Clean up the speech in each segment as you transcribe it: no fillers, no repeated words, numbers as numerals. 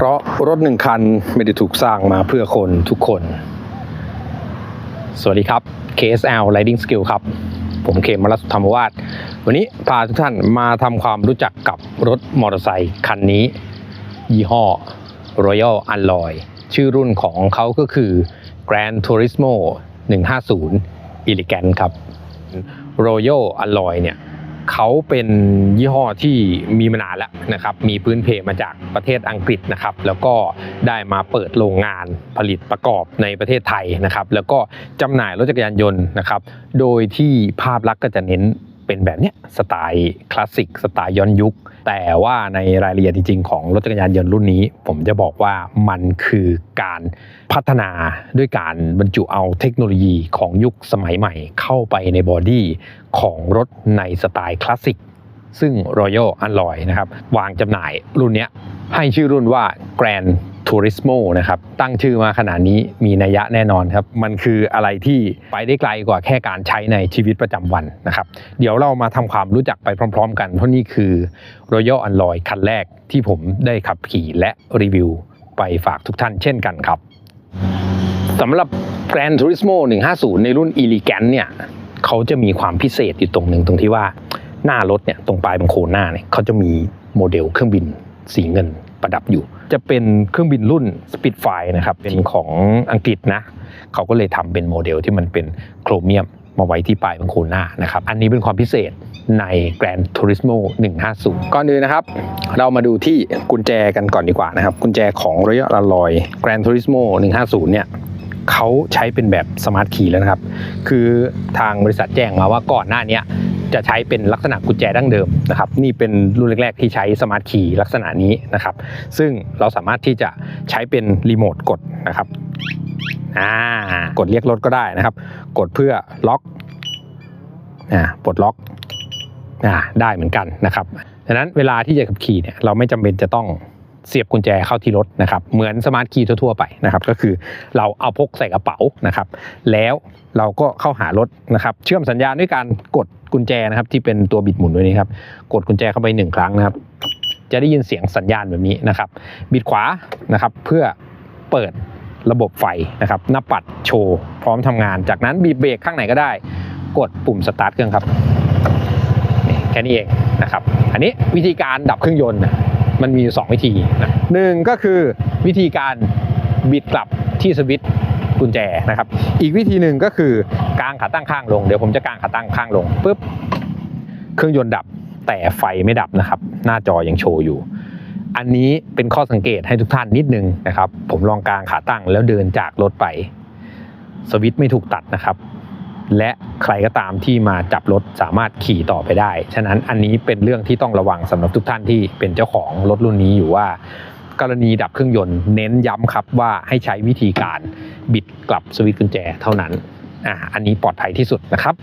ราะรถหนึ่งคันไม่ได้ถูกสร้างมาเพื่อคนทุกคนสวัสดีครับ KSL Riding Skill ครับผมเขมรัตน์ธรรมวาทวันนี้พาทุกท่านมาทำความรู้จักกับรถมอเตอร์ไซค์คันนี้ยี่ห้อ Royal Alloy ชื่อรุ่นของเขาก็คือ Gran Turismo 150 Elegant ครับ Royal Alloy เนี่ยเขาเป็นยี่ห้อที่มีมานานแล้วนะครับมีพื้นเพมาจากประเทศอังกฤษนะครับแล้วก็ได้มาเปิดโรงงานผลิตประกอบในประเทศไทยนะครับแล้วก็จำหน่ายรถจักรยานยนต์นะครับโดยที่ภาพลักษณ์ก็จะเน้นเป็นแบบเนี้ยสไตล์คลาสสิกสไตล์ย้อนยุคแต่ว่าในรายละเอียดจริงๆของรถจักรยานยนต์รุ่นนี้ผมจะบอกว่ามันคือการพัฒนาด้วยการบรรจุเอาเทคโนโลยีของยุคสมัยใหม่เข้าไปในบอดี้ของรถในสไตล์คลาสสิกซึ่ง Royal Alloy นะครับวางจำหน่ายรุ่นนี้ให้ชื่อรุ่นว่า Gran Turismo นะครับตั้งชื่อมาขนาดนี้มีนัยยะแน่นอนครับมันคืออะไรที่ไปได้ไกลกว่าแค่การใช้ในชีวิตประจำวันนะครับเดี๋ยวเรามาทำความรู้จักไปพร้อมๆกันเพราะนี่คือ Royal Alloy คันแรกที่ผมได้ขับขี่และรีวิวไปฝากทุกท่านเช่นกันครับสำหรับ Gran Turismo 150 ในรุ่น Elegant เนี่ยเขาจะมีความพิเศษอยู่ตรงหนึ่งตรงที่ว่าหน้ารถเนี่ยตรงปลายบังโคลหน้าเนี่ยเขาจะมีโมเดลเครื่องบินสีเงินประดับอยู่จะเป็นเครื่องบินรุ่น Spitfire นะครับเป็นของอังกฤษนะเขาก็เลยทำเป็นโมเดลที่มันเป็นโครเมียมมาไว้ที่ปลายบังโคลหน้านะครับอันนี้เป็นความพิเศษใน Gran Turismo 150ก่อนอื่นนะครับเรามาดูที่กุญแจกันก่อนดีกว่านะครับกุญแจของ Royal Alloy Gran Turismo 150เนี่ยเขาใช้เป็นแบบสมาร์ทคีย์แล้วนะครับคือทางบริษัทแจ้งมาว่าก่อนหน้านี้จะใช้เป็นลักษณะกุญแจดั้งเดิมนะครับนี่เป็นรุ่นแรกๆที่ใช้สมาร์ทคีย์ลักษณะนี้นะครับซึ่งเราสามารถที่จะใช้เป็นรีโมทกดนะครับกดเรียกรถก็ได้นะครับกดเพื่อล็อกปลดล็อกได้เหมือนกันนะครับฉะนั้นเวลาที่จะขับขี่เนี่ยเราไม่จำเป็นจะต้องเสียบกุญแจเข้าที่รถนะครับเหมือนสมาร์ทคีย์ทั่วๆไปนะครับก็คือเราเอาพกใส่กระเป๋านะครับแล้วเราก็เข้าหารถนะครับเชื่อมสัญญาณด้วยการกดกุญแจนะครับที่เป็นตัวบิดหมุนด้วยนี้ครับกดกุญแจเข้าไป1ครั้งนะครับจะได้ยินเสียงสัญญาณแบบนี้นะครับบิดขวานะครับเพื่อเปิดระบบไฟนะครับหน้าปัดโชว์พร้อมทำงานจากนั้นบีบเบรกข้างไหนก็ได้กดปุ่มสตาร์ทเครื่องครับแค่นี้เองนะครับอันนี้วิธีการดับเครื่องยนต์มันมี2วิธีนะหนึ่งก็คือวิธีการบิดกลับที่สวิตช์กุญแจนะครับอีกวิธีหนึ่งก็คือกางขาตั้งข้างลงเดี๋ยวผมจะกางขาตั้งข้างลงปุ๊บเครื่องยนต์ดับแต่ไฟไม่ดับนะครับหน้าจอยังโชว์อยู่อันนี้เป็นข้อสังเกตให้ทุกท่านนิดนึงนะครับผมลองกางขาตั้งแล้วเดินจากรถไปสวิตช์ไม่ถูกตัดนะครับและใครก็ตามที่มาจับรถสามารถขี่ต่อไปได้ฉะนั้นอันนี้เป็นเรื่องที่ต้องระวังสำหรับทุกท่านที่เป็นเจ้าของรถรุ่นนี้อยู่ว่ากรณีดับเครื่องยนต์เน้นย้ำครับว่าให้ใช้วิธีการบิดกลับสวิตช์กุญแจเท่านั้นอันนี้ปลอดภัยที่สุดนะครับ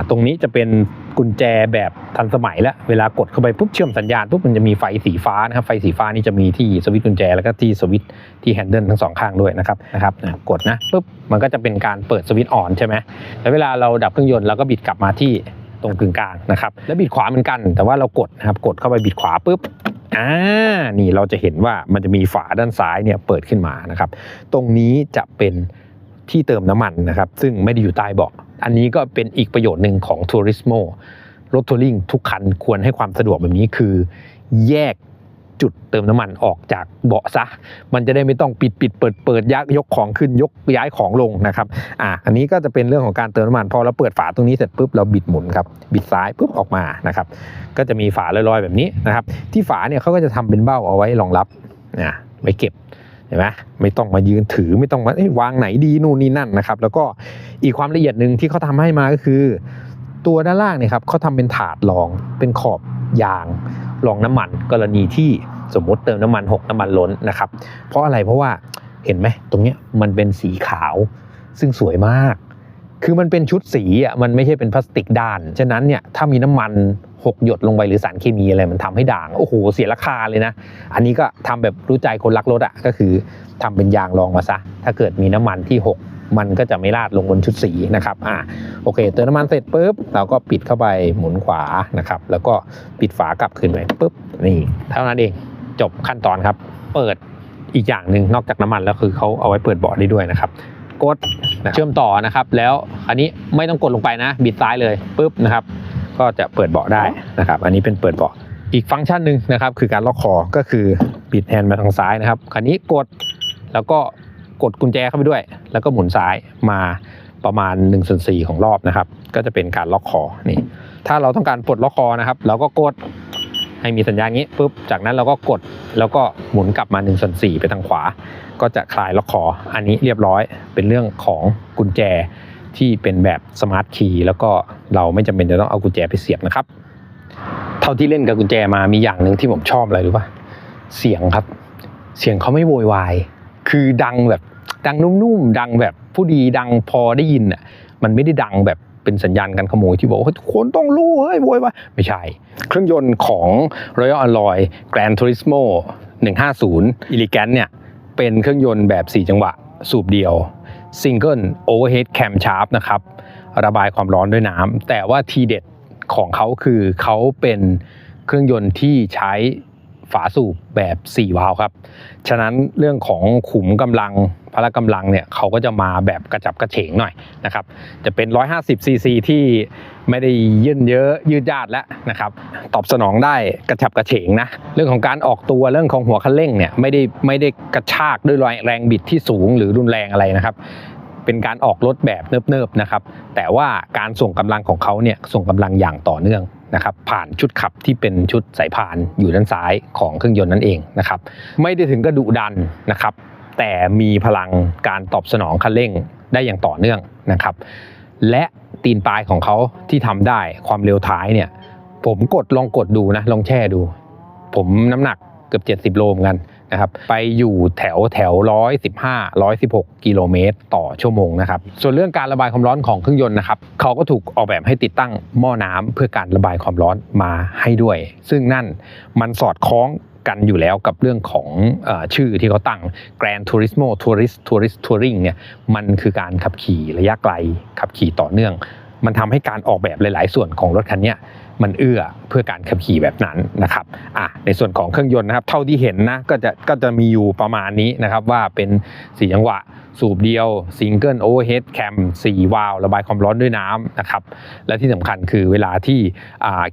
ตรงนี้จะเป็นกุญแจแบบทันสมัยแล้วเวลากดเข้าไปปุ๊บเชื่อมสัญญาณปุ๊บมันจะมีไฟสีฟ้านะครับไฟสีฟ้านี่จะมีที่สวิตช์กุญแจแล้วก็ที่สวิตช์ที่แฮนเดิลทั้ง2ข้างด้วยนะครับกดนะปุ๊บมันก็จะเป็นการเปิดสวิตช์ออนใช่ไหมแล้วเวลาเราดับเครื่องยนต์เราก็บิดกลับมาที่ตรงกึ่งกลางนะครับแล้วบิดขวาเหมือนกันแต่ว่าเรากดนะครับกดเข้าไปบิดขวาปุ๊บนี่เราจะเห็นว่ามันจะมีฝาด้านซ้ายเนี่ยเปิดขึ้นมานะครับตรงนี้จะเป็นที่เติมน้ำมันนะครับซึ่งไม่ได้อยู่ใต้เบาะอันนี้ก็เป็นอีกประโยชน์หนึ่งของ Turismo รถทัวริงทุกคันควรให้ความสะดวกแบบนี้คือแยกจุดเติมน้ำมันออกจากเบาะซะมันจะได้ไม่ต้องปิดเปิดยกของขึ้นยกย้ายของลงนะครับอันนี้ก็จะเป็นเรื่องของการเติมน้ำมันพอเราเปิดฝาตรงนี้เสร็จปุ๊บเราบิดหมุนครับบิดซ้ายปุ๊บออกมานะครับก็จะมีฝาลอยๆแบบนี้นะครับที่ฝาเนี่ยเขาก็จะทำเป็นเบ้าเอาไว้รองรับไว้เก็บเห็นไหมไม่ต้องมายืนถือไม่ต้องมาวางไหนดีนู่นนี่นั่นนะครับแล้วก็อีกความละเอียดหนึ่งที่เขาทำให้มาก็คือตัวด้านล่างเนี่ยครับเขาทำเป็นถาดรองเป็นขอบยางรองน้ำมันกรณีที่สมมติเติมน้ำมันน้ำมันล้นนะครับเพราะอะไรเพราะว่าเห็นไหมตรงเนี้ยมันเป็นสีขาวซึ่งสวยมากคือมันเป็นชุดสีมันไม่ใช่เป็นพลาสติกด้านฉะนั้นเนี่ยถ้ามีน้ำมัน6หยดลงไปหรือสารเคมีอะไรมันทำให้ด่างโอ้โหเสียราคาเลยนะอันนี้ก็ทำแบบรู้ใจคนรักรถก็คือทำเป็นยางรองมาซะถ้าเกิดมีน้ำมันที่6มันก็จะไม่ราดลงบนชุดสีนะครับโอเคเติมน้ำมันเสร็จปุ๊บเราก็ปิดเข้าไปหมุนขวานะครับแล้วก็ปิดฝากลับคืนไปปุ๊บนี่เท่านั้นเองจบขั้นตอนครับ เปิดอีกอย่างหนึ่งนอกจากน้ำมันแล้วคือเขาเอาไว้เปิดเบาะได้ด้วยนะครับกดเชื่อมต่อนะครับแล้วอันนี้ไม่ต้องกดลงไปนะบิดซ้ายเลยปุ๊บนะครับก็จะเปิดเบาะได้นะครับอันนี้เป็นเปิดเบาะอีกฟังก์ชันหนึ่งนะครับคือการล็อกคอก็คือบิดแฮนด์มาทางซ้ายนะครับคันนี้กดแล้วก็กดกุญแจเข้าไปด้วยแล้วก็หมุนซ้ายมาประมาณ1/4ของรอบนะครับก็จะเป็นการล็อกคอนี่ถ้าเราต้องการปลดล็อกคอนะครับเราก็กดให้มีสัญญาณงี้ปุ๊บจากนั้นเราก็กดแล้วก็หมุนกลับมา1/4ไปทางขวาก็จะคลายล็อกคออันนี้เรียบร้อยเป็นเรื่องของกุญแจที่เป็นแบบสมาร์ทคีย์แล้วก็เราไม่จำเป็นจะต้องเอากุญแจไปเสียบนะครับเท่าที่เล่นกับกุญแจมามีอย่างหนึ่งที่ผมชอบอะไรรู้ป่ะเสียงครับเสียงเขาไม่โวยวายคือดังแบบดังนุ่มๆดังแบบผู้ดีดังพอได้ยินอ่ะมันไม่ได้ดังแบบเป็นสัญญาณการขโมยที่บอกว่าทุกคนต้องรู้เฮ้ยโวยวายไม่ใช่เครื่องยนต์ของ Royal Alloy Gran Turismo 150 Elegance เนี่ยเป็นเครื่องยนต์แบบ4จังหวะสูบเดียว Single Overhead Camshaft นะครับระบายความร้อนด้วยน้ำแต่ว่าทีเด็ดของเขาคือเขาเป็นเครื่องยนต์ที่ใช้ฝาสูบแบบ4วาล์วครับฉะนั้นเรื่องของขุมกำลังพละกำลังเนี่ยเขาก็จะมาแบบกระจับกระเฉงหน่อยนะครับจะเป็น150ซีซีที่ไม่ได้ยืดเยอะยืดยาดแล้วนะครับตอบสนองได้กระฉับกระเฉงนะเรื่องของการออกตัวเรื่องของหัวคันเร่งเนี่ยไม่ได้กระชากด้วยแรงบิดที่สูงหรือรุนแรงอะไรนะครับเป็นการออกรถแบบเนิบๆนะครับแต่ว่าการส่งกำลังของเขาเนี่ยส่งกำลังอย่างต่อเนื่องนะครับผ่านชุดขับที่เป็นชุดสายพานอยู่ด้านซ้ายของเครื่องยนต์นั่นเองนะครับไม่ได้ถึงกระดุดันนะครับแต่มีพลังการตอบสนองคันเร่งได้อย่างต่อเนื่องนะครับและตีนปลายของเขาที่ทำได้ความเร็วท้ายเนี่ยผมลองกดดูนะลองแช่ดูผมน้ำหนักเกือบ70โลเหมือนกันนะครับไปอยู่แถว116 กิโลเมตรต่อชั่วโมงนะครับส่วนเรื่องการระบายความร้อนของเครื่องยนต์นะครับเขาก็ถูกออกแบบให้ติดตั้งหม้อน้ำเพื่อการระบายความร้อนมาให้ด้วยซึ่งนั่นมันสอดคล้องกันอยู่แล้วกับเรื่องของชื่อที่เขาตั้ง Gran Turismo Tourist Touring เนี่ยมันคือการขับขี่ระยะไกลขับขี่ต่อเนื่องมันทำให้การออกแบบหลายๆส่วนของรถคันนี้มันเอื้อเพื่อการขับขี่แบบนั้นนะครับในส่วนของเครื่องยนต์นะครับเท่าที่เห็นนะก็จะมีอยู่ประมาณนี้นะครับว่าเป็น4จังหวะสูบเดียว Single Overhead Cam 4วาล์วระบายความร้อนด้วยน้ำนะครับและที่สำคัญคือเวลาที่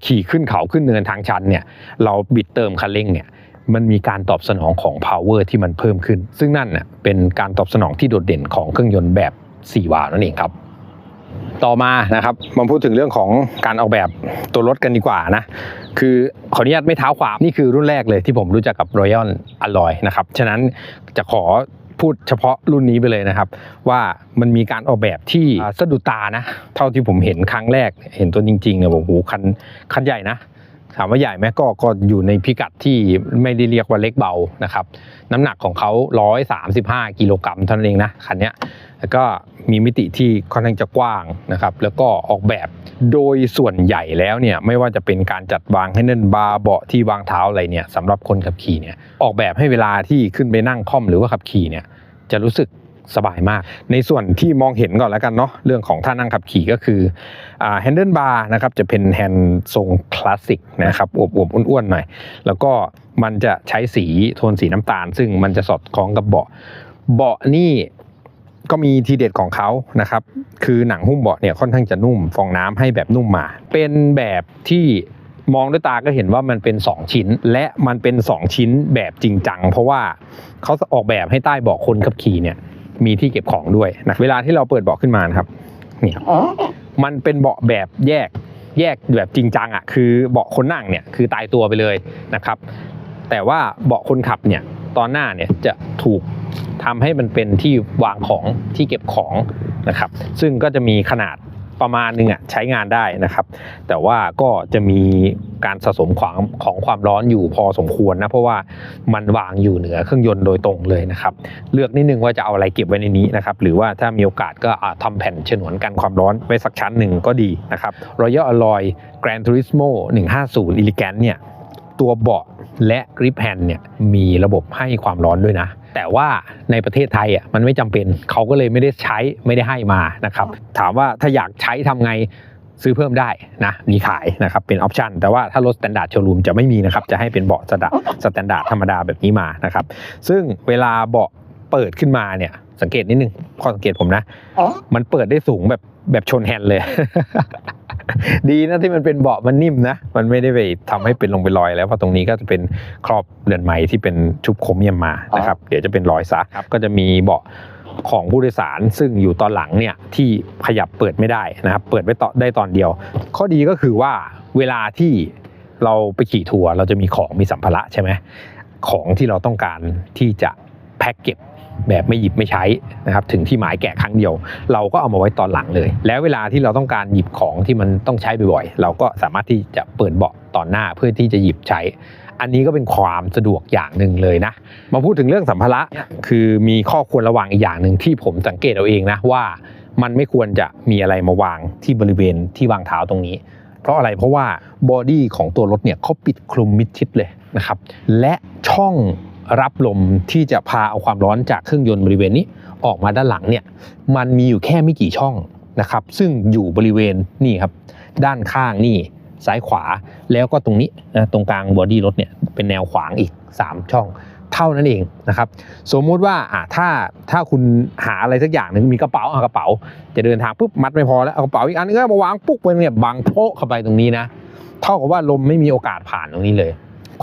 ขี่ขึ้นเขาขึ้นเนินทางชันเนี่ยเราบิดเติมคันเร่งเนี่ยมันมีการตอบสนองของ power ที่มันเพิ่มขึ้นซึ่งนั่นเป็นการตอบสนองที่โดดเด่นของเครื่องยนต์แบบ4วาล์วนั่นเองครับต่อมานะครับมาพูดถึงเรื่องของการออกแบบตัวรถกันดีกว่านะคือขออนุญาตไม่เท้าความนี่คือรุ่นแรกเลยที่ผมรู้จักกับ Royal Alloy นะครับฉะนั้นจะขอพูดเฉพาะรุ่นนี้ไปเลยนะครับว่ามันมีการออกแบบที่สะดุดตานะเท่าที่ผมเห็นครั้งแรกเห็นตัวจริงๆเนี่ยโอ้โหคันใหญ่นะถามว่าใหญ่ไหมก็อยู่ในพิกัดที่ไม่ได้เรียกว่าเล็กเบานะครับน้ำหนักของเขา135กิโลกรัมเท่านั้นเองนะคันนี้แล้วก็มีมิติที่ค่อนข้างจะกว้างนะครับแล้วก็ออกแบบโดยส่วนใหญ่แล้วเนี่ยไม่ว่าจะเป็นการจัดวางให้แน่นบาร์เบาะที่วางเท้าอะไรเนี่ยสำหรับคนขับขี่เนี่ยออกแบบให้เวลาที่ขึ้นไปนั่งคล่อมหรือว่าขับขี่เนี่ยจะรู้สึกสบายมากในส่วนที่มองเห็นก่อนแล้วกันเนาะเรื่องของท่านั่งขับขี่ก็คือแฮนเดิลบาร์นะครับจะเป็นแฮนด์ทรงคลาสสิกนะครับอวบๆอ้วนๆหน่อยแล้วก็มันจะใช้สีโทนสีน้ำตาลซึ่งมันจะสอดคล้องกับเบาะนี่ก็มีทีเด็ดของเขานะครับคือหนังหุ้มเบาะเนี่ยค่อนข้างจะนุ่มฟองน้ำให้แบบนุ่มมาเป็นแบบที่มองด้วยตาก็เห็นว่ามันเป็น2ชิ้นและมันเป็น2ชิ้นแบบจริงจังเพราะว่าเขาออกแบบให้ใต้เบาะคนขับขี่เนี่ยมีที่เก็บของด้วยนะเวลาที่เราเปิดเบาะขึ้นมานะครับเนี่ยมันเป็นเบาะแบบแยกแบบจริงจังอ่ะคือเบาะคนนั่งเนี่ยคือตายตัวไปเลยนะครับแต่ว่าเบาะคนขับเนี่ยตอนหน้าเนี่ยจะถูกทำให้มันเป็นที่วางของที่เก็บของนะครับซึ่งก็จะมีขนาดประมาณนึงใช้งานได้นะครับแต่ว่าก็จะมีการสะสมของความร้อนอยู่พอสมควรนะเพราะว่ามันวางอยู่เหนือเครื่องยนต์โดยตรงเลยนะครับเลือกนิดนึงว่าจะเอาอะไรเก็บไว้ในนี้นะครับหรือว่าถ้ามีโอกาสก็ทำแผ่นฉนวนกันความร้อนไว้สักชั้นหนึ่งก็ดีนะครับ Royal Alloy Gran Turismo 150 Elegance เนี่ยตัวเบาะและกริปแฮนด์เนี่ยมีระบบให้ความร้อนด้วยนะแต่ว่าในประเทศไทยมันไม่จำเป็นเขาก็เลยไม่ได้ให้มานะครับถามว่าถ้าอยากใช้ทำไง ซื้อเพิ่มได้นะมีขายนะครับเป็นออปชันแต่ว่าถ้ารถสแตนดาร์ดโชว์รูมจะไม่มีนะครับจะให้เป็นเบาะสแตนดาร์ดธรรมดาแบบนี้มานะครับซึ่งเวลาเบาะเปิดขึ้นมาเนี่ยสังเกตนิดนึงข้อสังเกตผมนะมันเปิดได้สูงแบบชนแฮนด์เลย ดีนะที่มันเป็นเบาะมันนิ่มนะมันไม่ได้ไปทำให้เป็นลงเป็นรอยแล้วเพราะตรงนี้ก็จะเป็นครอบเรือนไม้ที่เป็นชุบโครเมียมมานะครับเดี๋ยวจะเป็นรอยซะก็จะมีเบาะของผู้โดยสารซึ่งอยู่ตอนหลังเนี่ยที่ขยับเปิดไม่ได้นะครับเปิดไว้ต่อได้ตอนเดียวข้อดีก็คือว่าเวลาที่เราไปขี่ทัวร์เราจะมีของมีสัมภาระใช่ไหมของที่เราต้องการที่จะแพ็คเก็บแบบไม่หยิบไม่ใช้นะครับถึงที่หมายแกะครั้งเดียวเราก็เอามาไว้ตอนหลังเลยแล้วเวลาที่เราต้องการหยิบของที่มันต้องใช้บ่อยๆเราก็สามารถที่จะเปิดเบาะตอนหน้าเพื่อที่จะหยิบใช้อันนี้ก็เป็นความสะดวกอย่างหนึ่งเลยนะมาพูดถึงเรื่องสัมภาระคือมีข้อควรระวังอีกอย่างหนึ่งที่ผมสังเกตเอาเองนะว่ามันไม่ควรจะมีอะไรมาวางที่บริเวณที่วางเท้าตรงนี้เพราะอะไรเพราะว่าบอดี้ของตัวรถเนี่ยเขาปิดคลุมมิดชิดเลยนะครับและช่องรับลมที่จะพาเอาความร้อนจากเครื่องยนต์บริเวณนี้ออกมาด้านหลังเนี่ยมันมีอยู่แค่ไม่กี่ช่องนะครับซึ่งอยู่บริเวณนี่ครับด้านข้างนี่ซ้ายขวาแล้วก็ตรงนี้นะตรงกลางบอดี้รถเนี่ยเป็นแนวขวางอีก3ช่องเท่านั้นเองนะครับสมมุติว่าถ้าคุณหาอะไรสักอย่างหนึ่งมีกระเป๋าจะเดินทางปุ๊บมัดไม่พอแล้วเอากระเป๋าอีกอันนึงก็มาวางปุ๊บไปเนี่ยบังโป๊ะเข้าไปตรงนี้นะเท่ากับว่าลมไม่มีโอกาสผ่านตรงนี้เลย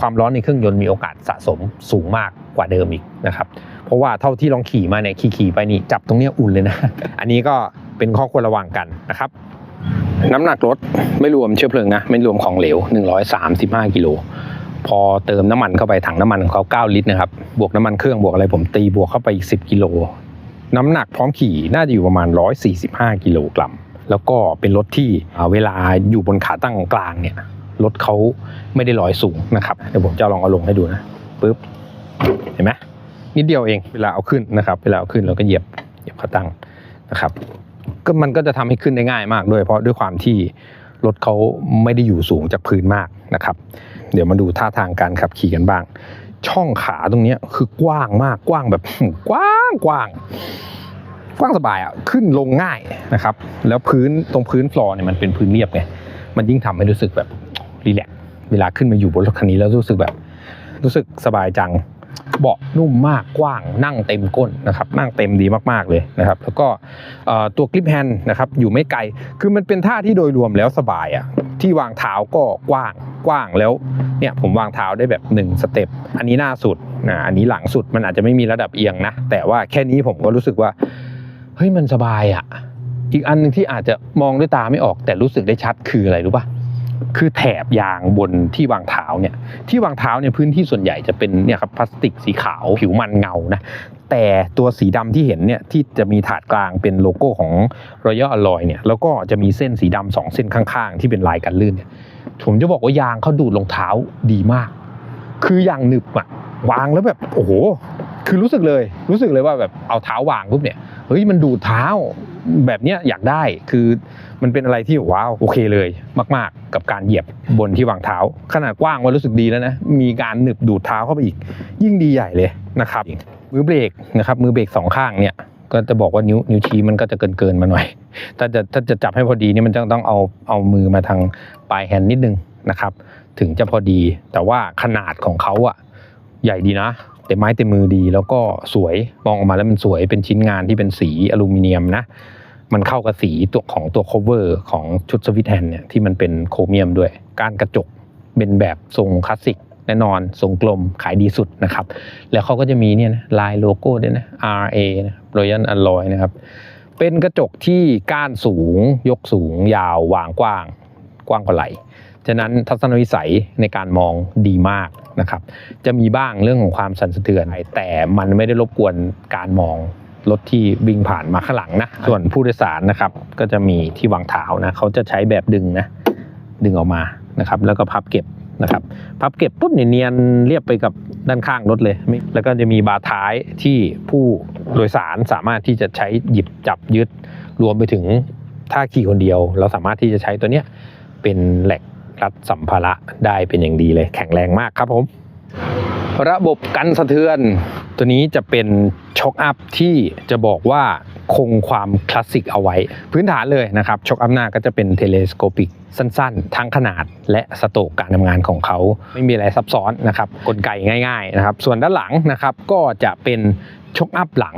ความร้อนในเครื่องยนต์มีโอกาสสะสมสูงมากกว่าเดิมอีกนะครับเพราะว่าเท่าที่ลองขี่มาเนี่ยขี่ไปนี่จับตรงนี้อุ่นเลยนะอันนี้ก็เป็นข้อควรระวังกันนะครับน้ำหนักรถไม่รวมเชื้อเพลิงนะไม่รวมของเหลว135กิโลพอเติมน้ำมันเข้าไปถังน้ำมันของเขา9ลิตรนะครับบวกน้ำมันเครื่องบวกอะไรผมตีบวกเข้าไปอีก10กิโลน้ำหนักพร้อมขี่น่าจะอยู่ประมาณ145กิโลกรัมแล้วก็เป็นรถที่เวลาอยู่บนขาตั้งกลางเนี่ยรถเขาไม่ได้ลอยสูงนะครับเดี๋ยวผมจะลองเอาลงให้ดูนะปึ๊บเห็นไหมนิดเดียวเองเวลาเอาขึ้นนะครับเวลาเอาขึ้นเราก็เหยียบขาตั้งนะครับก็มันก็จะทำให้ขึ้นได้ง่ายมากด้วยเพราะด้วยความที่รถเขาไม่ได้อยู่สูงจากพื้นมากนะครับเดี๋ยวมาดูท่าทางการขับขี่กันบ้างช่องขาตรงนี้คือกว้างมากกว้างแบบกว้างสบายอ่ะขึ้นลงง่ายนะครับแล้วตรงพื้นฟลอร์เนี่ยมันเป็นพื้นเรียบไงมันยิ่งทำให้รู้สึกแบบรีแลกซ์เวลาขึ้นมาอยู่บนรถคันนี้แล้วรู้สึกสบายจังเบาะนุ่มมากกว้างนั่งเต็มก้นนะครับนั่งเต็มดีมากๆเลยนะครับแล้วก็ตัวกริปแฮนด์นะครับอยู่ไม่ไกลคือมันเป็นท่าที่โดยรวมแล้วสบายอ่ะที่วางเท้าก็กว้างแล้วเนี่ยผมวางเท้าได้แบบ1สเต็ปอันนี้หน้าสุดอันนี้หลังสุดมันอาจจะไม่มีระดับเอียงนะแต่ว่าแค่นี้ผมก็รู้สึกว่าเฮ้ยมันสบายอ่ะอีกอันนึงที่อาจจะมองด้วยตาไม่ออกแต่รู้สึกได้ชัดคืออะไรรู้ป่ะคือแถบยางบนที่วางเท้าเนี่ยพื้นที่ส่วนใหญ่จะเป็นเนี่ยครับพลาสติกสีขาวผิวมันเงานะแต่ตัวสีดำที่เห็นเนี่ยที่จะมีถาดกลางเป็นโลโก้ของ Royal Alloy เนี่ยแล้วก็จะมีเส้นสีดำ2เส้นข้างๆที่เป็นลายกันลื่นเนี่ยผมจะบอกว่ายางเขาดูดรองเท้าดีมากคืออย่างหนึบอะวางแล้วแบบโอ้โหคือรู้สึกเลยว่าแบบเอาเท้าวางปุ๊บเนี่ยเฮ้ยมันดูดเท้าแบบเนี้ยอยากได้คือมันเป็นอะไรที่ว้าวโอเคเลยมากๆกับการเหยียบบนที่วางเท้าขนาดกว้างว่ารู้สึกดีแล้วนะมีการหนึบดูดเท้าเข้าไปอีกยิ่งดีใหญ่เลยนะครับมือเบรกนะครับมือเบรก2ข้างเนี่ยก็จะบอกว่านิ้วชี้มันก็จะเกินมาหน่อยถ้าจะจับให้พอดีนี่มันต้องเอามือมาทางปลายแฮนด์นิดนึงนะครับถึงจะพอดีแต่ว่าขนาดของเขาอะใหญ่ดีนะเต็มไม้เต็มมือดีแล้วก็สวยมองออกมาแล้วมันสวยเป็นชิ้นงานที่เป็นสีอลูมิเนียมนะมันเข้ากับสีตัว cover ของชุดสวิตช์แฮนด์เนี่ยที่มันเป็นโครเมียมด้วยการกระจกเป็นแบบทรงคลาสสิกแน่นอนทรงกลมขายดีสุดนะครับแล้วเขาก็จะมีเนี่ยนะลายโลโก้ด้วยนะ RA นะ Royal Alloy นะครับเป็นกระจกที่ก้านสูงยกสูงยาววางกว้างกว่าไหล่ฉะนั้นทัศนวิสัยในการมองดีมากนะครับจะมีบ้างเรื่องของความสั่นสะเทือนแต่มันไม่ได้รบกวนการมองรถที่วิ่งผ่านมาข้างหลังนะส่วนผู้โดยสารนะครับก็จะมีที่วางเท้านะเขาจะใช้แบบดึงออกมานะครับแล้วก็พับเก็บนะครับพับเก็บปุ๊บเนียนเรียบไปกับด้านข้างรถเลยแล้วก็จะมีบาร์ท้ายที่ผู้โดยสารสามารถที่จะใช้หยิบจับยึดรวมไปถึงถ้าขี่คนเดียวเราสามารถที่จะใช้ตัวเนี้ยเป็นแหลกรัดสัมภาระได้เป็นอย่างดีเลยแข็งแรงมากครับผมระบบกันสะเทือน ตัวนี้จะเป็นช็อคอัพที่จะบอกว่าคงความคลาสสิกเอาไว้พื้นฐานเลยนะครับช็อคอัพหน้าก็จะเป็นเทเลสโคปิกสั้นๆทั้งขนาดและสโตรกการทำงานของเขาไม่มีอะไรซับซ้อนนะครับกลไกง่ายๆนะครับส่วนด้านหลังนะครับก็จะเป็นช็อคอัพหลัง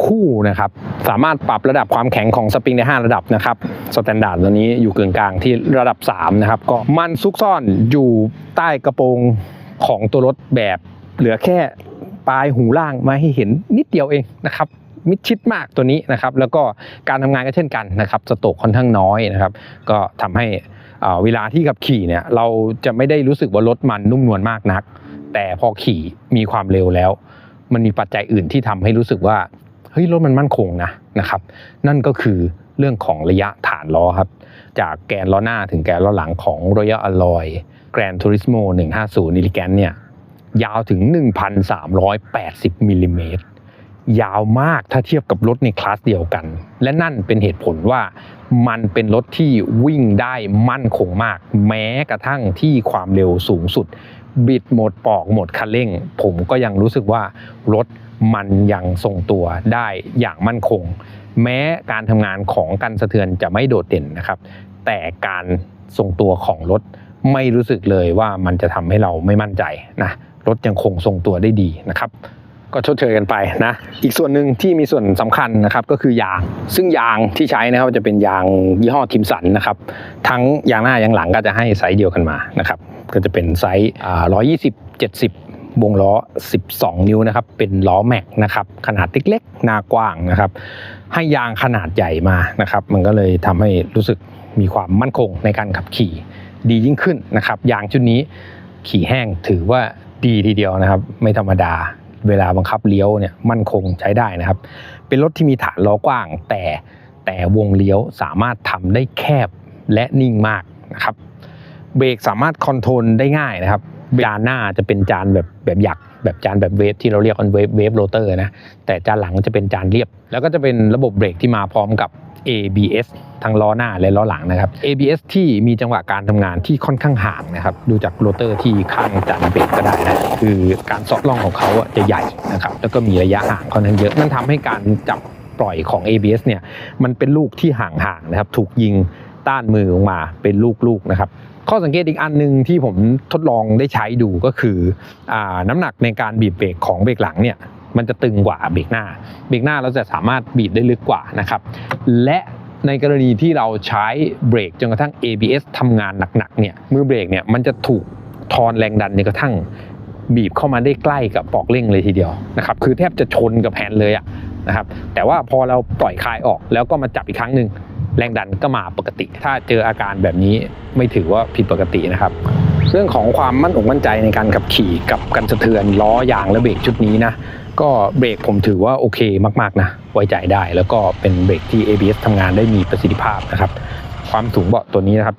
คู่นะครับสามารถปรับระดับความแข็งของสปริงได้5ระดับนะครับสแตนดาร์ดตัวนี้อยู่กึ่งกลางที่ระดับ3นะครับก็มันซุกซ่อนอยู่ใต้กระโปรงของตัวรถแบบเหลือแค่ปลายหูล่างมาให้เห็นนิดเดียวเองนะครับมิดชิดมากตัวนี้นะครับแล้วก็การทำงานก็เช่นกันนะครับสโตรกค่อนข้างน้อยนะครับก็ทำให้เวลาที่ขับขี่เนี่ยเราจะไม่ได้รู้สึกว่ารถมันนุ่มนวลมากนักแต่พอขี่มีความเร็วแล้วมันมีปัจจัยอื่นที่ทำให้รู้สึกว่าเฮ้ยรถมันมั่นคงนะครับนั่นก็คือเรื่องของระยะฐานล้อครับจากแกนล้อหน้าถึงแกนล้อหลังของ Royal Alloy Gran Turismo 150 Elegance เนี่ยยาวถึง 1,380 มิลลิเมตรยาวมากถ้าเทียบกับรถในคลาสเดียวกันและนั่นเป็นเหตุผลว่ามันเป็นรถที่วิ่งได้มั่นคงมากแม้กระทั่งที่ความเร็วสูงสุดบิดหมดปอกหมดคันเร่งผมก็ยังรู้สึกว่ารถมันยังทรงตัวได้อย่างมั่นคงแม้การทำงานของกันสะเทือนจะไม่โดดเด่นนะครับแต่การทรงตัวของรถไม่รู้สึกเลยว่ามันจะทำให้เราไม่มั่นใจนะรถยังคงทรงตัวได้ดีนะครับก็ชดเชยกันไปนะอีกส่วนหนึ่งที่มีส่วนสำคัญนะครับก็คือยางซึ่งยางที่ใช้นะครับจะเป็นยางยี่ห้อคิมสันนะครับทั้งยางหน้ายางหลังก็จะให้ไซส์เดียวกันมานะครับก็จะเป็นไซส์120/70วงล้อ12นิ้วนะครับเป็นล้อแม็กนะครับขนาดเล็กๆหน้ากว้างนะครับให้ยางขนาดใหญ่มานะครับมันก็เลยทำให้รู้สึกมีความมั่นคงในการขับขี่ดียิ่งขึ้นนะครับยางชุดนี้ขี่แห้งถือว่าดีทีเดียวนะครับไม่ธรรมดาเวลาบังคับเลี้ยวเนี่ยมั่นคงใช้ได้นะครับเป็นรถที่มีฐานล้อกว้างแต่วงเลี้ยวสามารถทำได้แคบและนิ่งมากนะครับเบรกสามารถคอนโทรลได้ง่ายนะครับจานหน้าจะเป็นจานแบบหยักแบบจานแบบเวฟที่เราเรียกกันเวฟโรเตอร์นะแต่จานหลังจะเป็นจานเรียบแล้วก็จะเป็นระบบเบรกที่มาพร้อมกับ ABS ทั้งล้อหน้าและล้อหลังนะครับ ABS ที่มีจังหวะการทำงานที่ค่อนข้างห่างนะครับดูจากโรเตอร์ที่ข้างจานเบรกก็ได้นะคือการเซาะล่องของเขาจะใหญ่นะครับแล้วก็มีระยะห่างค่อนข้างเยอะนั่นทำให้การจับปล่อยของ ABS เนี่ยมันเป็นลูกที่ห่างๆนะครับถูกยิงต้านมือออกมาเป็นลูกๆนะครับข้อสังเกตอีกอันนึงที่ผมทดลองได้ใช้ดูก็คือน้ำหนักในการบีบเบรกของเบรกหลังเนี่ยมันจะตึงกว่าเบรกหน้าเราจะสามารถบีบได้ลึกกว่านะครับและในกรณีที่เราใช้เบรกจนกระทั่ง ABS ทำงานหนักๆเนี่ยมือเบรกเนี่ยมันจะถูกทอนแรงดันจนกระทั่งบีบเข้ามาได้ใกล้กับปลอกเร่งเลยทีเดียวนะครับคือแทบจะชนกับแฮนด์เลยนะครับแต่ว่าพอเราปล่อยคลายออกแล้วก็มาจับอีกครั้งนึงแรงดันก็มาปกติถ้าเจออาการแบบนี้ไม่ถือว่าผิดปกตินะครับเรื่องของความมั่นใจในการขับขี่กับกันสะเทือนล้อยางและเบรกชุดนี้นะก็เบรกผมถือว่าโอเคมากๆนะไว้ใจได้แล้วก็เป็นเบรกที่ ABS ทำงานได้มีประสิทธิภาพนะครับความสูงเบาะตัวนี้นะครับ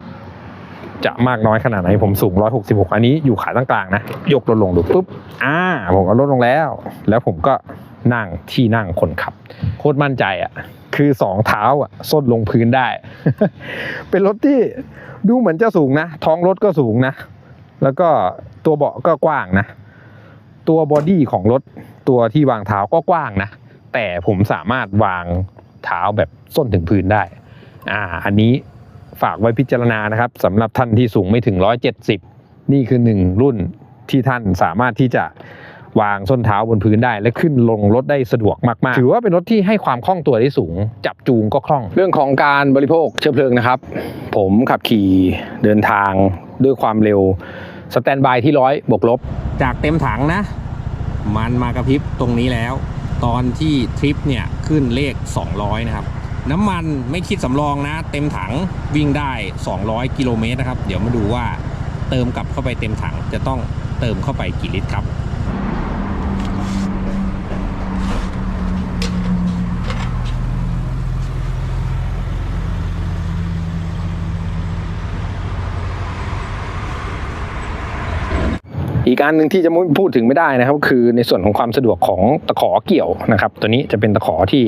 จะมากน้อยขนาดไหนผมสูง166อันนี้อยู่ขาตั้งกลางนะยกลดลงดูปุ๊บผมก็ลดลงแล้วผมก็นั่งที่นั่งคนขับโคตรมั่นใจคือ2เท้าส้นลงพื้นได้ เป็นรถที่ดูเหมือนจะสูงนะท้องรถก็สูงนะแล้วก็ตัวเบาะก็กว้างนะตัวบอดี้ของรถตัวที่วางเท้าก็กว้างนะแต่ผมสามารถวางเท้าแบบส้นถึงพื้นได้อันนี้ฝากไว้พิจารณานะครับสำหรับท่านที่สูงไม่ถึง170นี่คือ1รุ่นที่ท่านสามารถที่จะวางส้นเท้าบนพื้นได้และขึ้นลงรถได้สะดวกมากๆถือว่าเป็นรถที่ให้ความคล่องตัวได้สูงจับจูงก็คล่องเรื่องของการบริโภคเชื้อเพลิงนะครับผมขับขี่เดินทางด้วยความเร็วสแตนบายที่100 บวกลบจากเต็มถังนะมันมากระพริบตรงนี้แล้วตอนที่ทริปเนี่ยขึ้นเลข200นะครับน้ำมันไม่คิดสำรองนะเต็มถังวิ่งได้200 กิโลเมตรนะครับเดี๋ยวมาดูว่าเติมกลับเข้าไปเต็มถังจะต้องเติมเข้าไปกี่ลิตรครับ อีกอันหนึ่งที่จะไม่พูดถึงไม่ได้นะครับคือในส่วนของความสะดวกของตะขอเกี่ยวนะครับตัวนี้จะเป็นตะขอที่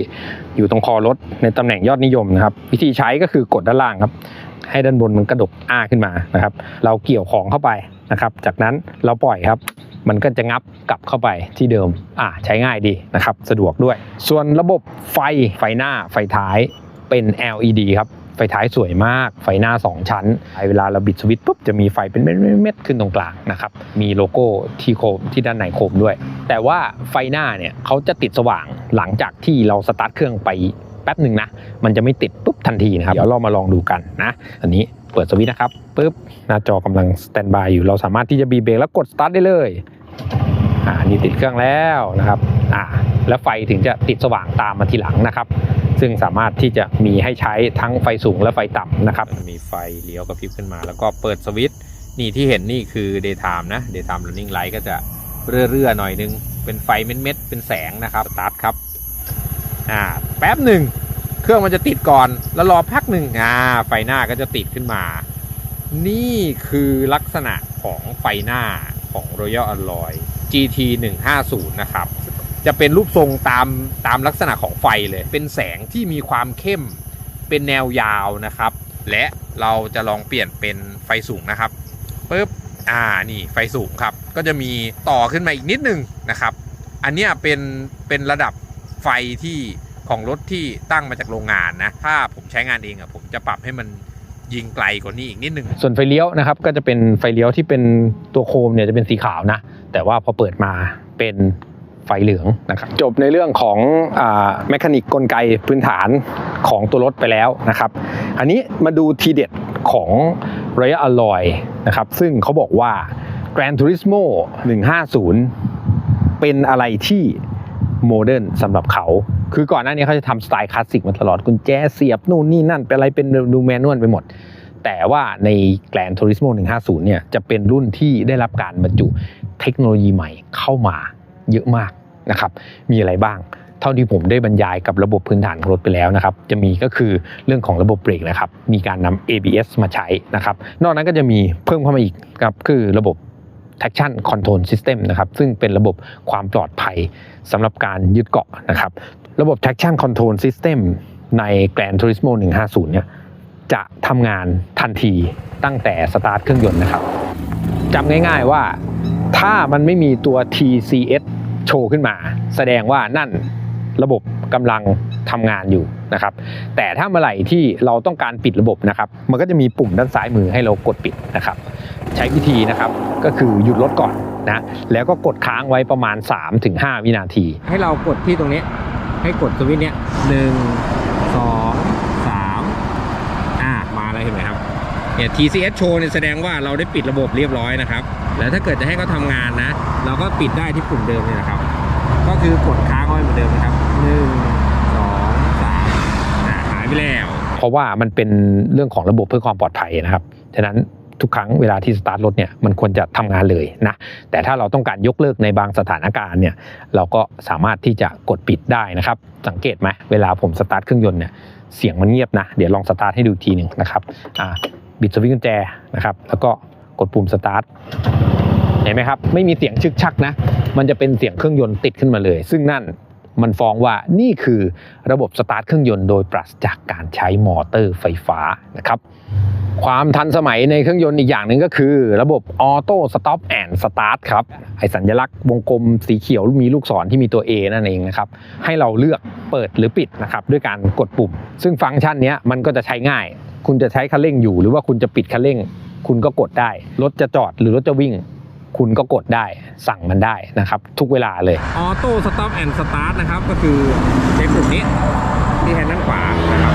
อยู่ตรงคอรถในตำแหน่งยอดนิยมนะครับวิธีใช้ก็คือกดด้านล่างครับให้ด้านบนมันกระดกขึ้นมานะครับเราเกี่ยวของเข้าไปนะครับจากนั้นเราปล่อยครับ มันก็จะงับกลับเข้าไปที่เดิมใช้ง่ายดีนะครับสะดวกด้วยส่วนระบบไฟหน้าไฟท้ายเป็น LED ครับไฟท้ายสวยมากไฟหน้า2ชั้นเวลาเราบิดสวิตช์ปุ๊บจะมีไฟเป็นเม็ดๆขึ้นตรงกลางนะครับมีโลโก้ที่โคมที่ด้านในโคมด้วยแต่ว่าไฟหน้าเนี่ยเขาจะติดสว่างหลังจากที่เราสตาร์ทเครื่องไปแป๊บหนึ่งนะมันจะไม่ติดปุ๊บทันทีนะครับเดี๋ยวเรามาลองดูกันนะอันนี้เปิดสวิตช์นะครับปุ๊บหน้าจอกำลังสแตนบายอยู่เราสามารถที่จะบีบเบรกแล้วกดสตาร์ทได้เลยนี่ติดเครื่องแล้วนะครับแล้วไฟถึงจะติดสว่างตามมาทีหลังนะครับซึ่งสามารถที่จะมีให้ใช้ทั้งไฟสูงและไฟต่ำนะครับมีไฟเลี้ยวกระพริบขึ้นมาแล้วก็เปิดสวิตช์นี่ที่เห็นนี่คือ daytime นะ daytime running light ก็จะเรื่อๆหน่อยนึงเป็นไฟเม็ดๆเป็นแสงนะครับสตาร์ทครับแป๊บหนึ่งเครื่องมันจะติดก่อนแล้วรอพักหนึ่งไฟหน้าก็จะติดขึ้นมานี่คือลักษณะของไฟหน้าของ Royal Alloy GT 150นะครับจะเป็นรูปทรงตามลักษณะของไฟเลยเป็นแสงที่มีความเข้มเป็นแนวยาวนะครับและเราจะลองเปลี่ยนเป็นไฟสูงนะครับปึ๊บนี่ไฟสูงครับก็จะมีต่อขึ้นมาอีกนิดนึงนะครับอันเนี้ยเป็นระดับไฟที่ของรถที่ตั้งมาจากโรงงานนะถ้าผมใช้งานเองผมจะปรับให้มันยิงไกลกว่านี้อีกนิดนึงส่วนไฟเลี้ยวนะครับก็จะเป็นไฟเลี้ยวที่เป็นตัวโคมเนี่ยจะเป็นสีขาวนะแต่ว่าพอเปิดมาเป็นไฟเหลืองนะครับจบในเรื่องของแมคานิกกลไกพื้นฐานของตัวรถไปแล้วนะครับอันนี้มาดูทีเด็ดของ Royal Alloy นะครับซึ่งเขาบอกว่า Gran Turismo 150เป็นอะไรที่โมเดิร์นสำหรับเขาคือก่อนหน้านี้เขาจะทำสไตล์คลาสสิกมาตลอดกุญแจเสียบนู่นนี่นั่นเป็นอะไรเป็นดูแมนนวลไปหมดแต่ว่าใน Gran Turismo 150เนี่ยจะเป็นรุ่นที่ได้รับการบรรจุเทคโนโลยีใหม่เข้ามาเยอะมากนะครับมีอะไรบ้างเท่าที่ผมได้บรรยายกับระบบพื้นฐานของรถไปแล้วนะครับจะมีก็คือเรื่องของระบบเบรกนะครับมีการนำ ABS มาใช้นะครับนอกนั้นก็จะมีเพิ่มเข้ามาอีกครับคือระบบ traction control system นะครับซึ่งเป็นระบบความปลอดภัยสำหรับการยึดเกาะนะครับระบบ traction control system ใน Gran Turismo 150เนี่ยจะทำงานทันทีตั้งแต่สตาร์ทเครื่องยนต์นะครับจำง่ายๆว่าถ้ามันไม่มีตัว TCS โชว์ขึ้นมาแสดงว่านั่นระบบกำลังทำงานอยู่นะครับแต่ถ้าเมื่อไหร่ที่เราต้องการปิดระบบนะครับมันก็จะมีปุ่มด้านซ้ายมือให้เรากดปิดนะครับใช้วิธีนะครับก็คือหยุดรถก่อนนะแล้วก็กดค้างไว้ประมาณ 3-5 วินาทีให้เรากดที่ตรงนี้ให้กดสวิตช์เนี้ย1 2 3มาแล้วเห็นไหมครับเนี่ย TCS โชว์เนี่ยแสดงว่าเราได้ปิดระบบเรียบร้อยนะครับแล้วถ้าเกิดจะให้เขาทำงานนะเราก็ปิดได้ที่ปุ่มเดิมเลยนะครับก็คือกดค้างไว้เหมือนเดิมนะครับ1 2 3หายไปแล้วเพราะว่ามันเป็นเรื่องของระบบเพื่อความปลอดภัยนะครับฉะนั้นทุกครั้งเวลาที่สตาร์ทรถเนี่ยมันควรจะทำงานเลยนะแต่ถ้าเราต้องการยกเลิกในบางสถานการณ์เนี่ยเราก็สามารถที่จะกดปิดได้นะครับสังเกตไหมเวลาผมสตาร์ทเครื่องยนต์เนี่ยเสียงมันเงียบนะเดี๋ยวลองสตาร์ทให้ดูทีหนึ่งนะครับบิดสวิตช์กุญแจนะครับแล้วก็กดปุ่มสตาร์ทเห็นไหมครับไม่มีเสียงชึกชักนะมันจะเป็นเสียงเครื่องยนต์ติดขึ้นมาเลยซึ่งนั่นมันฟ้องว่านี่คือระบบสตาร์ทเครื่องยนต์โดยปราศจากการใช้มอเตอร์ไฟฟ้านะครับความทันสมัยในเครื่องยนต์อีกอย่างหนึ่งก็คือระบบออโต้สต็อปแอนด์สตาร์ทครับไอสัญลักษณ์วงกลมสีเขียวมีลูกศรที่มีตัว A นั่นเองนะครับให้เราเลือกเปิดหรือปิดนะครับด้วยการกดปุ่มซึ่งฟังก์ชันนี้มันก็จะใช้ง่ายคุณจะใช้คันเร่งอยู่หรือว่าคุณจะปิดคันเร่งคุณก็กดได้รถจะจอดหรือรถจะวิ่งคุณก็กดได้สั่งมันได้นะครับทุกเวลาเลยออโต้สต็อปแอนด์สตาร์ทนะครับก็คือใช้ปุ่มนี้ที่แฮนด์ด้านขวานะครับ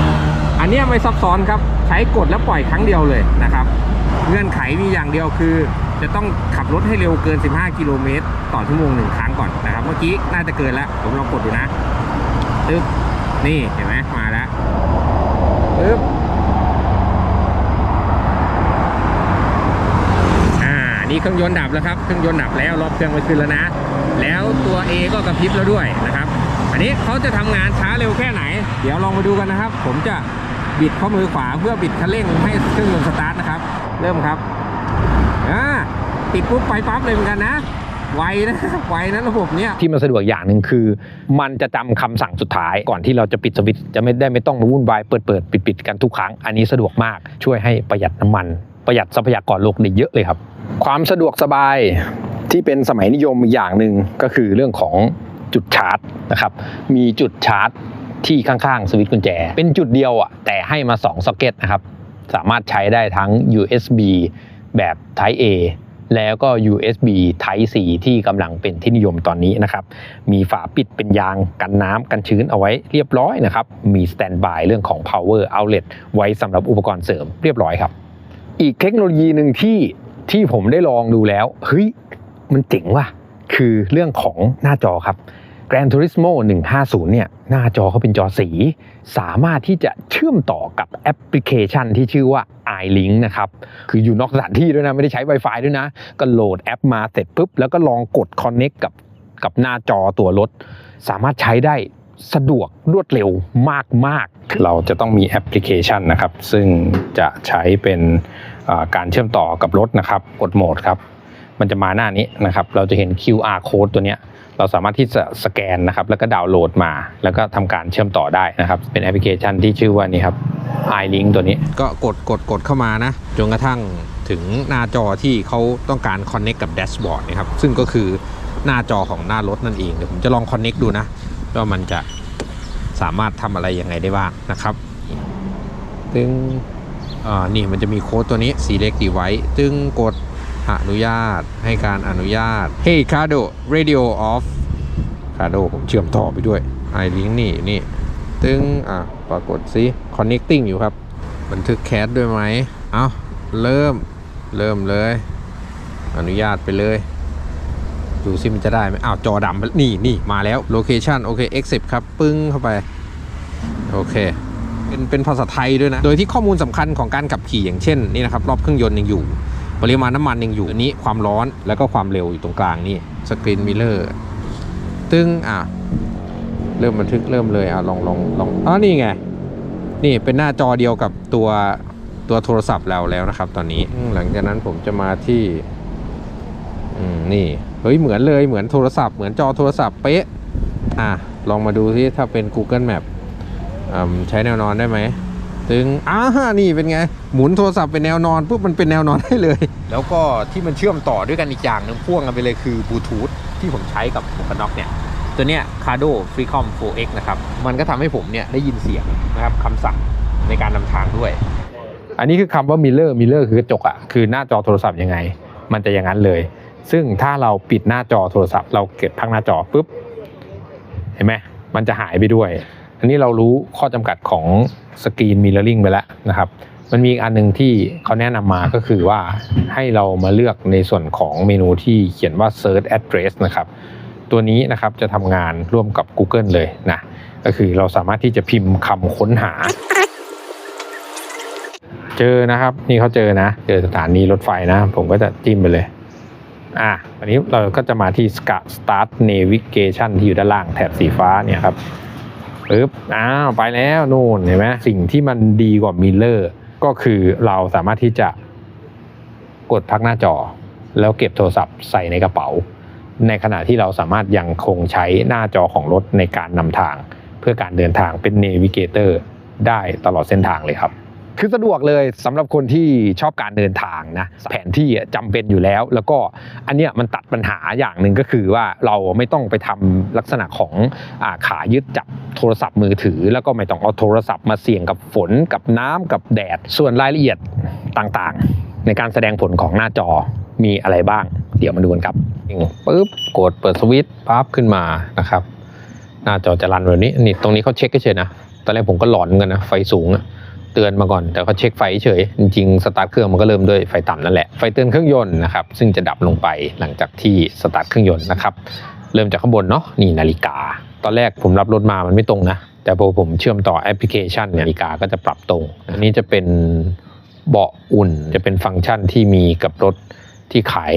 อันนี้ไม่ซับซ้อนครับใช้กดแล้วปล่อยครั้งเดียวเลยนะครับเงื่อนไขมีอย่างเดียวคือจะต้องขับรถให้เร็วเกิน15 กิโลเมตรต่อชั่วโมง1ครั้งก่อนนะครับเมื่อกี้น่าจะเกินแล้วผมลองกดดูนะตึ๊บนี่เห็นไหมมาแล้วตึ๊บนี่เครื่องยนต์ดับแล้วครับเครื่องยนต์ดับแล้วรอบเครื่องไม่ขึ้นแล้วนะแล้วตัว A ก็กระพริบแล้วด้วยนะครับอันนี้เขาจะทำงานช้าเร็วแค่ไหนเดี๋ยวลองมาดูกันนะครับผมจะบิดข้อมือขวาเพื่อบิดคันเร่งให้เครื่องยนต์สตาร์ทนะครับเริ่มครับติดปุ๊บไปปั๊บเลยเหมือนกันนะไวนะไวนะระบบเนี้ยที่มันสะดวกอย่างหนึ่งคือมันจะจำคำสั่งสุดท้ายก่อนที่เราจะปิดสวิตช์จะไม่ต้องมาวุ่นวายเปิดปิดกันทุกครั้งอันนี้สะดวกมากช่วยให้ประหยัดน้ำมันประหยัดทรัพยากรโลกได้เยอะเลยครับความสะดวกสบาย ที่เป็นสมัยนิยมอย่างหนึ่งก็คือเรื่องของจุดชาร์จนะครับมีจุดชาร์จที่ข้างๆสวิตช์กุญแจเป็นจุดเดียวแต่ให้มา2ซ็อกเก็ตนะครับสามารถใช้ได้ทั้ง USB แบบ Type A แล้วก็ USB Type C ที่กำลังเป็นที่นิยมตอนนี้นะครับมีฝาปิดเป็นยางกันน้ำกันชื้นเอาไว้เรียบร้อยนะครับมีสแตนด์บายเรื่องของ power outlet ไว้สำหรับอุปกรณ์เสริมเรียบร้อยครับอีกเทคโนโลยีหนึ่งที่ผมได้ลองดูแล้วเฮ้ยมันเจ๋งว่ะคือเรื่องของหน้าจอครับ Gran Turismo 150เนี่ยหน้าจอเขาเป็นจอสีสามารถที่จะเชื่อมต่อกับแอปพลิเคชันที่ชื่อว่า iLink นะครับคืออยู่นอกสถานที่ด้วยนะไม่ได้ใช้ Wi-Fi ด้วยนะก็โหลดแอปมาเสร็จปุ๊บแล้วก็ลองกด Connect กับหน้าจอตัวรถสามารถใช้ได้สะดวกรวดเร็วมากๆเราจะต้องมีแอปพลิเคชันนะครับซึ่งจะใช้เป็นการเชื่อมต่อกับรถนะครับกดโหมดครับมันจะมาหน้านี้นะครับเราจะเห็น QR code ตัวเนี้ยเราสามารถที่จะสแกนนะครับแล้วก็ดาวน์โหลดมาแล้วก็ทำการเชื่อมต่อได้นะครับเป็นแอปพลิเคชันที่ชื่อว่านี่ครับ iLink ตัวนี้ก็กดเข้ามานะจนกระทั่งถึงหน้าจอที่เขาต้องการ connect กับแดชบอร์ดนะครับซึ่งก็คือหน้าจอของหน้ารถนั่นเองเดี๋ยวผมจะลอง connect ดูนะว่ามันจะสามารถทำอะไรยังไงได้บ้างนะครับตึงนี่มันจะมีโค้ดตัวนี้ select device ตึงกดอนุญาตให้การอนุญาต Hey Cardo Radio Off Cardo ผมเชื่อมต่อไปด้วย iLink นี่ตึงปรากฏซิ Connecting อยู่ครับบันทึกแคสด้วยไหมเอาเริ่มเลยอนุญาตไปเลยดูซิมันจะได้ไหมจอดำนี่มาแล้ว Location โอเค Accept ครับปึ้งเข้าไปโอเคเป็นภาษาไทยด้วยนะโดยที่ข้อมูลสำคัญของการขับขี่อย่างเช่นนี่นะครับรอบเครื่องยนต์ยังอยู่ปริมาณน้ำมันยังอยู่อันนี้ความร้อนแล้วก็ความเร็วอยู่ตรงกลางนี่สกรีนมิเรอร์ตึ้งเริ่มบันทึกเริ่มเลยลองนี่ไงนี่เป็นหน้าจอเดียวกับตัวโทรศัพท์เราแล้วนะครับตอนนี้หลังจากนั้นผมจะมาที่นี่เฮ้ยเหมือนเลยเหมือนโทรศัพท์เหมือนจอโทรศัพท์เป๊ะลองมาดูที่ถ้าเป็น Google Map ใช้แนวนอนได้ไหมถึงนี่เป็นไงหมุนโทรศัพท์เป็นแนวนอนปุ๊บมันเป็นแนวนอนได้เลยแล้วก็ที่มันเชื่อมต่อด้วยกันอีกอย่างนึงพ่วงกันไปเลยคือบลูทูธที่ผมใช้กับหมวกกันน็อกเนี่ยตัวเนี้ย Cardo Freecom 4X นะครับมันก็ทำให้ผมเนี่ยได้ยินเสียงนะครับคำสั่งในการนำทางด้วยอันนี้คือคำว่า mirror คือกระจกคือหน้าจอโทรศัพท์ยังไงมันจะอย่างนั้นเลยซึ่งถ้าเราปิดหน้าจอโทรศัพท์เราเก็บพักหน้าจอปุ๊บเห็นไหมมันจะหายไปด้วยอันนี้เรารู้ข้อจำกัดของสกรีนมิเรอร์ริงไปแล้วนะครับมันมีอีกอันนึงที่เขาแนะนำมาก็คือว่าให้เรามาเลือกในส่วนของเมนูที่เขียนว่า search address นะครับตัวนี้นะครับจะทำงานร่วมกับ Google เลยนะก็คือเราสามารถที่จะพิมพ์คำค้นหาเจอนะครับนี่เขาเจอสถานีรถไฟนะผมก็จะจิ้มไปเลยวันนี้เราก็จะมาที่ Start Navigation ที่อยู่ด้านล่างแถบสีฟ้าเนี่ยครับปึ๊บไปแล้วนู่นเห็นไหมสิ่งที่มันดีกว่ามิเรอร์ก็คือเราสามารถที่จะกดพักหน้าจอแล้วเก็บโทรศัพท์ใส่ในกระเป๋าในขณะที่เราสามารถยังคงใช้หน้าจอของรถในการนำทางเพื่อการเดินทางเป็นเนวิเกเตอร์ได้ตลอดเส้นทางเลยครับคือสะดวกเลยสำหรับคนที่ชอบการเดินทางนะแผนที่จำเป็นอยู่แล้วแล้วก็อันเนี้ยมันตัดปัญหาอย่างหนึ่งก็คือว่าเราไม่ต้องไปทำลักษณะของขายึดจับโทรศัพท์มือถือแล้วก็ไม่ต้องเอาโทรศัพท์มาเสี่ยงกับฝนกับน้ำกับแดดส่วนรายละเอียดต่างๆในการแสดงผลของหน้าจอมีอะไรบ้างเดี๋ยวมาดูกันครับปึ๊บกดเปิดสวิตช์ปั๊บขึ้นมานะครับหน้าจอจะรันแบบนี้นี่ตรงนี้เขาเช็คเฉยๆนะตอนแรกผมก็หลอนกันนะไฟสูงเตือนมาก่อนแต่เขาเช็คไฟเฉยจริงๆสตาร์ทเครื่องมันก็เริ่มด้วยไฟต่ำนั่นแหละไฟเตือนเครื่องยนต์นะครับซึ่งจะดับลงไปหลังจากที่สตาร์ทเครื่องยนต์นะครับเริ่มจากข้างบนเนาะนี่นาฬิกาตอนแรกผมรับรถมามันไม่ตรงนะแต่พอผมเชื่อมต่อแอปพลิเคชันนาฬิกาก็จะปรับตรงอันนี้จะเป็นเบาะอุ่นจะเป็นฟังก์ชันที่มีกับรถที่ขาย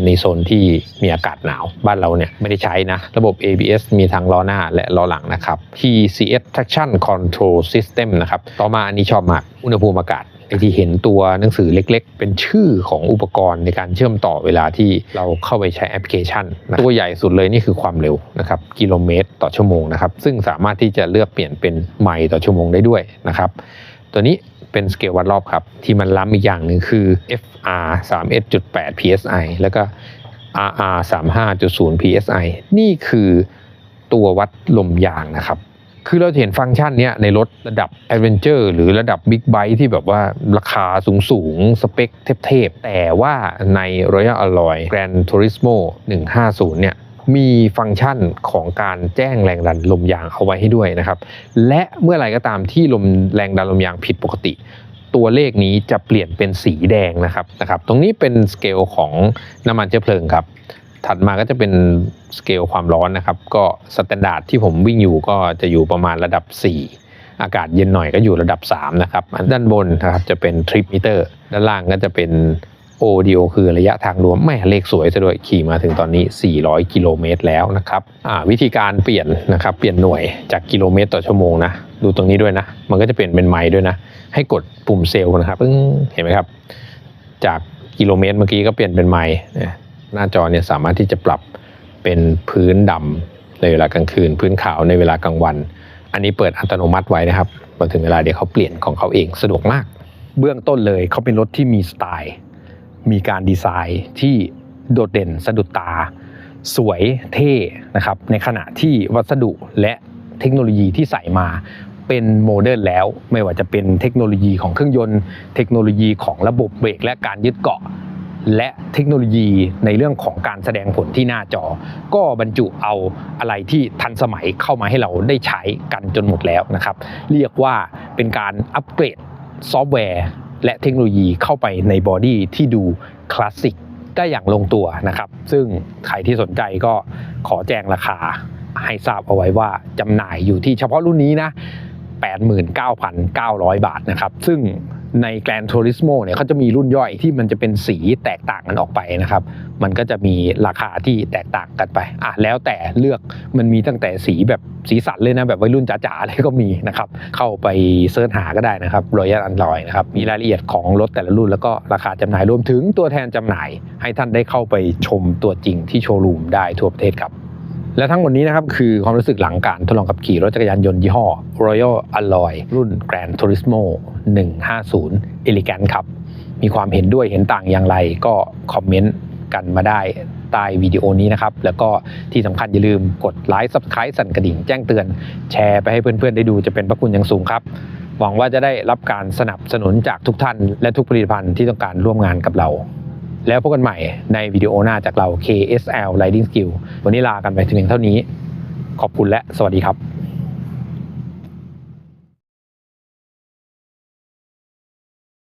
ในโซนที่มีอากาศหนาวบ้านเราเนี่ยไม่ได้ใช้นะระบบ ABS มีทั้งล้อหน้าและล้อหลังนะครับ TCS Traction Control System นะครับต่อมาอันนี้ชอบมากอุณหภูมิอากาศที่เห็นตัวหนังสือเล็กๆเป็นชื่อของอุปกรณ์ในการเชื่อมต่อเวลาที่เราเข้าไปใช้แอปพลิเคชันตัวใหญ่สุดเลยนี่คือความเร็วนะครับกิโลเมตรต่อชั่วโมงนะครับซึ่งสามารถที่จะเลือกเปลี่ยนเป็นไมล์ต่อชั่วโมงได้ด้วยนะครับตัวนี้เป็นสเกลวัดรอบครับที่มันล้ำอีกอย่างหนึ่งคือ FR 31.8 PSI แล้วก็ RR 35.0 PSI นี่คือตัววัดลมยางนะครับคือเราเห็นฟังก์ชันนี้ในรถระดับ Adventure หรือระดับ Big Bike ที่แบบว่าราคาสูงสเปคเทพๆแต่ว่าใน Royal Alloy Gran Turismo 150เนี่ยมีฟังก์ชันของการแจ้งแรงดันลมยางเอาไว้ให้ด้วยนะครับและเมื่อไหร่ก็ตามที่แรงดันลมยางผิดปกติตัวเลขนี้จะเปลี่ยนเป็นสีแดงนะครับตรงนี้เป็นสเกลของน้ำมันเชื้อเพลิงครับถัดมาก็จะเป็นสเกลความร้อนนะครับก็สแตนดาร์ดที่ผมวิ่งอยู่ก็จะอยู่ประมาณระดับ4อากาศเย็นหน่อยก็อยู่ระดับ3นะครับด้านบนนะครับจะเป็นทริปมิเตอร์ด้านล่างก็จะเป็นODO คือระยะทางรวมไม่เลขสวยซะด้วยขี่มาถึงตอนนี้400กิโลเมตรแล้วนะครับวิธีการเปลี่ยนนะครับเปลี่ยนหน่วยจากกิโลเมตรต่อชั่วโมงนะดูตรงนี้ด้วยนะมันก็จะเปลี่ยนเป็นไมล์ด้วยนะให้กดปุ่มเซลล์นะครับเห็นไหมครับจากกิโลเมตรเมื่อกี้ก็เปลี่ยนเป็นไมล์หน้าจอเนี่ยสามารถที่จะปรับเป็นพื้นดำในเวลากลางคืนพื้นขาวในเวลากลางวันอันนี้เปิดอัตโนมัติไว้นะครับพอถึงเวลาเดี๋ยวเขาเปลี่ยนของเขาเองสะดวกมากเบื้องต้นเลยเขาเป็นรถที่มีสไตล์มีการดีไซน์ที่โดดเด่นสะดุดตาสวยเท่นะครับในขณะที่วัสดุและเทคโนโลยีที่ใส่มาเป็นโมเดิร์นแล้วไม่ว่าจะเป็นเทคโนโลยีของเครื่องยนต์เทคโนโลยีของระบบเบรกและการยึดเกาะและเทคโนโลยีในเรื่องของการแสดงผลที่หน้าจอก็บรรจุเอาอะไรที่ทันสมัยเข้ามาให้เราได้ใช้กันจนหมดแล้วนะครับเรียกว่าเป็นการอัปเกรดซอฟต์แวร์และเทคโนโลยีเข้าไปในบอดี้ที่ดูคลาสสิกได้อย่างลงตัวนะครับซึ่งใครที่สนใจก็ขอแจ้งราคาให้ทราบเอาไว้ว่าจำหน่ายอยู่ที่เฉพาะรุ่นนี้นะ 89,900 บาทนะครับซึ่งใน Gran Turismo เนี่ยเขาจะมีรุ่นย่อยที่มันจะเป็นสีแตกต่างกันออกไปนะครับมันก็จะมีราคาที่แตกต่างกันไปแล้วแต่เลือกมันมีตั้งแต่สีแบบสีสันเลยนะแบบวัยรุ่นจ๋าๆอะไรก็มีนะครับเข้าไปเสิร์ชหาก็ได้นะครับ Royal Alloy นะครับมีรายละเอียดของรถแต่ละรุ่นแล้วก็ราคาจำหน่ายรวมถึงตัวแทนจำหน่ายให้ท่านได้เข้าไปชมตัวจริงที่โชว์รูมได้ทั่วประเทศครับและทั้งหมดนี้นะครับคือความรู้สึกหลังการทดลองขับขี่รถจักรยานยนต์ยี่ห้อ Royal Alloy รุ่น Gran Turismo 150 Elegant ครับมีความเห็นด้วยเห็นต่างอย่างไรก็คอมเมนต์กันมาได้ใต้วิดีโอนี้นะครับแล้วก็ที่สำคัญอย่าลืมกดไลค์ Subscribe สั่นกระดิ่งแจ้งเตือนแชร์ไปให้เพื่อนๆได้ดูจะเป็นพระคุณอย่างสูงครับหวังว่าจะได้รับการสนับสนุนจากทุกท่านและทุกผลิตภัณฑ์ที่ต้องการร่วมงานกับเราแล้วพบกันใหม่ในวิดีโอหน้าจากเรา KSL Riding Skill วันนี้ลากันไปเพียงเท่านี้ขอบคุณและสวัสดีครับ